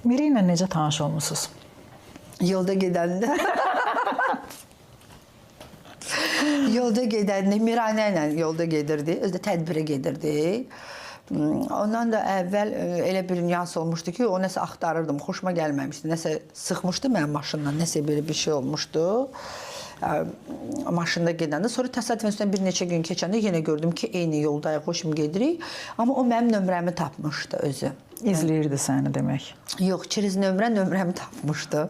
Miri ilə necə tanış olmusunuz? Yolda gedəndə. Yolda gedəndə Miranə ilə yolda gedirdi. Özü də tədbirə gedirdi. Ondan da əvvəl elə bir nüans olmuşdu ki, o nəsə axtarırdım, xoşuma gəlməmişdi. Nəsə sıxmışdı mənim maşından, nəsə belə bir şey olmuşdu. Maşında gedəndə, sonra təsadüfən üstündən bir neçə gün keçəndə yenə gördüm ki, eyni yoldayıq, xoşum gedirik. Amma o mənim nömrəmi tapmışdı özü. İzləyirdi səni demək. Yox, çiriz nömrəmi tapmışdı.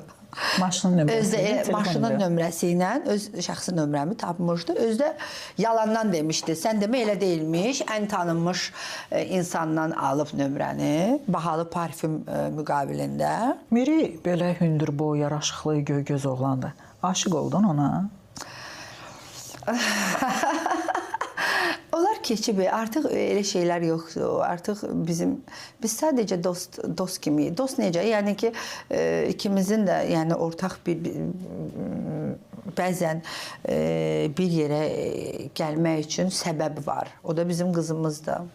Maşının nömrəsi ilə, maşının nömrəsi ilə öz şəxsi nömrəmi tapmışdı. Özü də yalandan demişdi. Sən demə elə deyilmiş. Ən tanınmış insandan alıb nömrəni. Bahalı parfüm müqabilində. Miri belə hündür boy, yaraşıqlı, göy-göz oğlandı. Aşıq oldun ona? Onlar keçib, artıq elə şeylər yoxdur. Artıq biz sadəcə dost kimi. Dost necə? Yəni ki, ikimizin də yəni ortaq bəzən bir yerə gəlmək üçün səbəb var. O da bizim qızımızdır.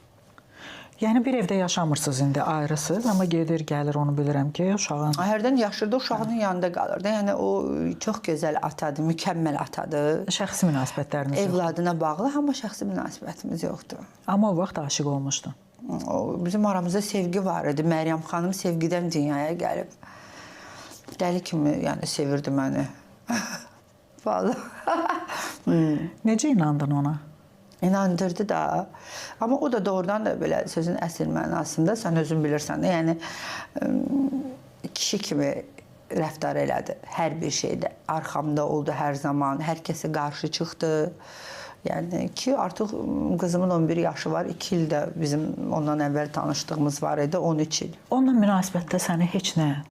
Yəni bir evdə yaşamırsınız indi, ayrısınız, amma gedir, gəlir, onu bilirəm ki, uşağın... Hərdən yaşırdı, uşağının yanında qalırdı. Yəni o çox gözəl atadır, mükəmməl atadır. Şəxsi münasibətləriniz yoxdur. Evladına bağlı, amma şəxsi münasibətimiz yoxdur. Amma o vaxt aşıq olmuşdu. Bizim aramızda sevgi var idi. Məryəm xanım sevgidən dünyaya gəlib. Dəli kimi yəni sevirdi məni. Vallahi. Necə inandın ona? İnandırdı da. Amma o da doğrudan da belə sözün əsl mənasında sən özün bilirsən də, yəni kişi kimi rəftar elədi hər bir şeydə. Arxamda oldu hər zaman, hər kəsə qarşı çıxdı. Yəni ki, artıq qızımın 11 yaşı var, 2 ildə bizim ondan əvvəl tanışdığımız var idi, 13 il. Onunla münasibətdə səni heç nə